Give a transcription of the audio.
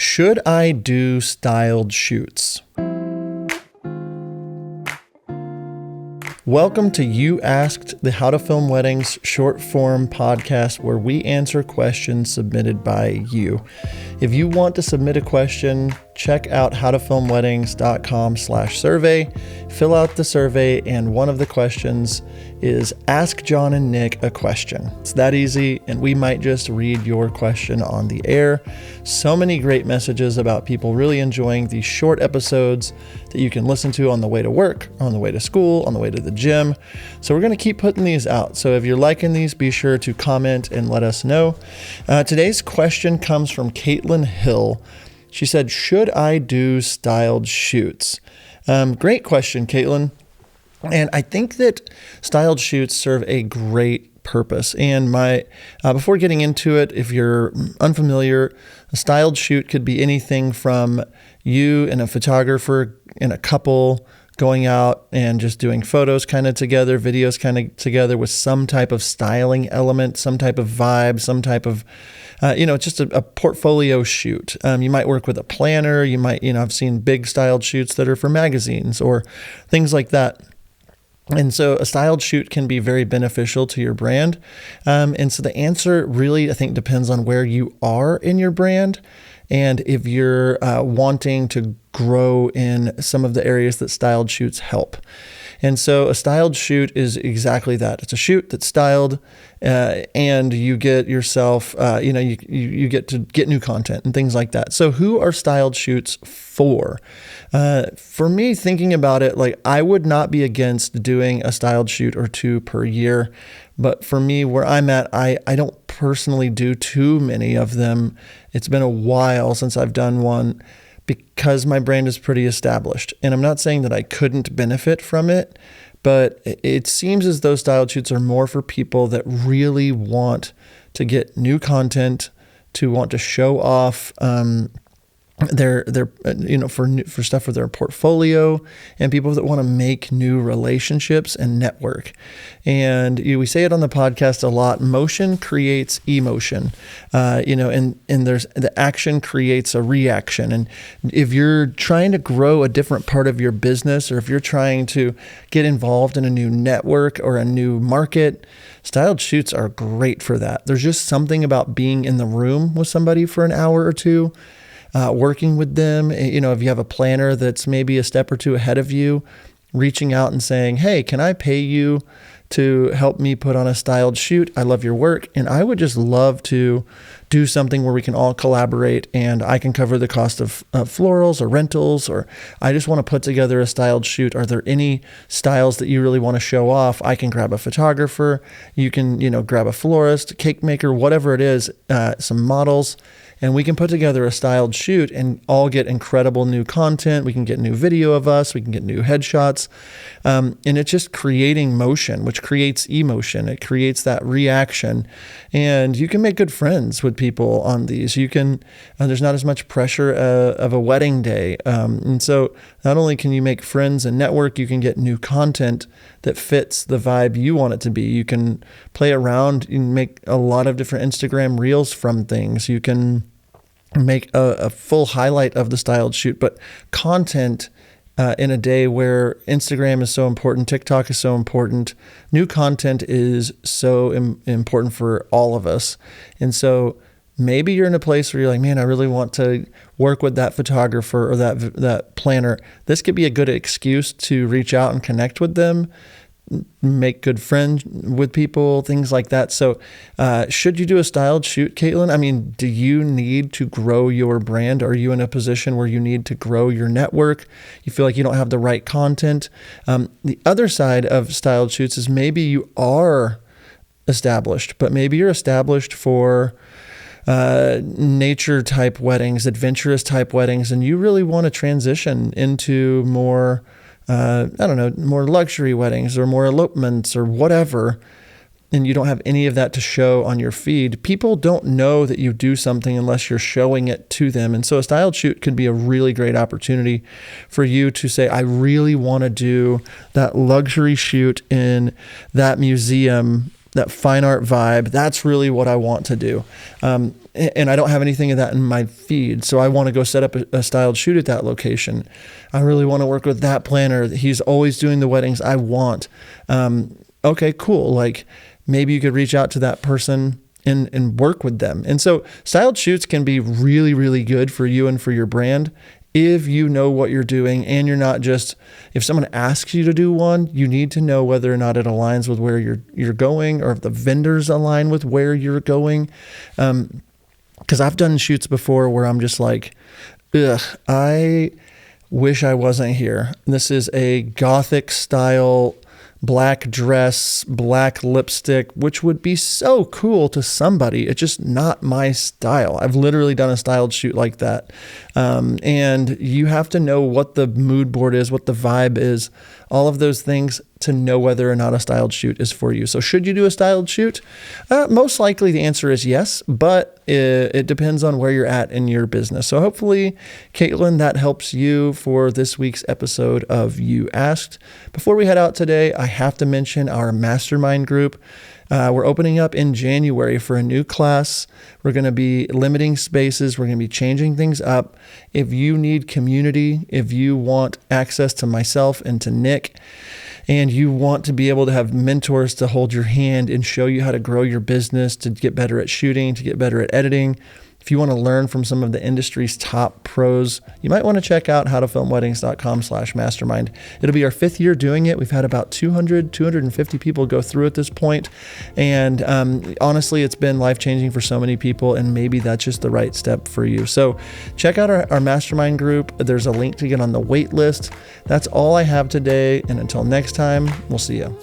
Should I do styled shoots? Welcome to You Asked, the How to Film Weddings short form podcast where we answer questions submitted by you. If you want to submit a question, check out howtofilmweddings.com/survey, fill out the survey, and one of the questions is ask John and Nick a question. It's that easy, and we might just read your question on the air. So many great messages about people really enjoying these short episodes that you can listen to on the way to work, on the way to school, on the way to the gym. So we're going to keep putting these out. So if you're liking these, be sure to comment and let us know. Today's question comes from Caitlin Hill. She said, should I do styled shoots? Great question, Caitlin. And I think that styled shoots serve a great purpose. And before getting into it, if you're unfamiliar, a styled shoot could be anything from you and a photographer and a couple going out and just doing photos kind of together, videos kind of together with some type of styling element, some type of vibe, some type of, just a portfolio shoot. You might work with a planner. You might, I've seen big styled shoots that are for magazines or things like that. And so a styled shoot can be very beneficial to your brand. And so the answer really, I think, depends on where you are in your brand and if you're wanting to grow in some of the areas that styled shoots help. And so a styled shoot is exactly that. It's a shoot that's styled and you get yourself, you get to get new content and things like that. So who are styled shoots for? For me, thinking about it, like I would not be against doing a styled shoot or two per year. But for me, where I'm at, I don't personally do too many of them. It's been a while since I've done one because my brand is pretty established. And I'm not saying that I couldn't benefit from it, but it seems as though styled shoots are more for people that really want to get new content, to want to show off their for stuff for their portfolio, and people that want to make new relationships and network. And we say it on the podcast a lot, motion creates emotion, and there's the action creates a reaction. And if you're trying to grow a different part of your business, or if you're trying to get involved in a new network or a new market, styled shoots are great for that. There's just something about being in the room with somebody for an hour or two, working with them. If you have a planner that's maybe a step or two ahead of you, reaching out and saying, hey, can I pay you to help me put on a styled shoot? I love your work, and I would just love to do something where we can all collaborate and I can cover the cost of florals or rentals, or I just want to put together a styled shoot. Are there any styles that you really want to show off? I can grab a photographer. You can, grab a florist, cake maker, whatever it is, some models, and we can put together a styled shoot and all get incredible new content. We can get new video of us. We can get new headshots. And it's just creating motion, which creates emotion. It creates that reaction. And you can make good friends with people on these. You can, there's not as much pressure of a wedding day. And so not only can you make friends and network, you can get new content that fits the vibe you want it to be. You can play around. You can make a lot of different Instagram reels from things. You can make a full highlight of the styled shoot, but content in a day where Instagram is so important, TikTok is so important, new content is so important for all of us. And so maybe you're in a place where you're like, man, I really want to work with that photographer or that planner. This could be a good excuse to reach out and connect with them, make good friends with people, things like that. So should you do a styled shoot, Caitlin? I mean, do you need to grow your brand? Are you in a position where you need to grow your network? You feel like you don't have the right content? The other side of styled shoots is maybe you are established, but maybe you're established for nature type weddings, adventurous type weddings, and you really want to transition into more more luxury weddings or more elopements or whatever, and you don't have any of that to show on your feed. People don't know that you do something unless you're showing it to them. And so a styled shoot could be a really great opportunity for you to say, I really want to do that luxury shoot in that museum that fine art vibe. That's really what I want to do. And I don't have anything of that in my feed. So I want to go set up a styled shoot at that location. I really want to work with that planner. He's always doing the weddings I want. Okay, cool. Like maybe you could reach out to that person and work with them. And so styled shoots can be really, really good for you and for your brand if you know what you're doing, and you're not just, if someone asks you to do one, you need to know whether or not it aligns with where you're going, or if the vendors align with where you're going. Because I've done shoots before where I'm just like, ugh, I wish I wasn't here. This is a Gothic style black dress, black lipstick, which would be so cool to somebody. It's just not my style. I've literally done a styled shoot like that. And you have to know what the mood board is, what the vibe is, all of those things to know whether or not a styled shoot is for you. So should you do a styled shoot? Most likely the answer is yes, but it depends on where you're at in your business. So hopefully, Caitlin, that helps you for this week's episode of You Asked. Before we head out today, I have to mention our mastermind group. We're opening up in January for a new class. We're going to be limiting spaces. We're going to be changing things up. If you need community, if you want access to myself and to Nick, and you want to be able to have mentors to hold your hand and show you how to grow your business, to get better at shooting, to get better at editing, if you want to learn from some of the industry's top pros, you might want to check out howtofilmweddings.com/mastermind. It'll be our 5th year doing it. We've had about 250 people go through at this point. And honestly, it's been life-changing for so many people, and maybe that's just the right step for you. So check out our mastermind group. There's a link to get on the wait list. That's all I have today. And until next time, we'll see you.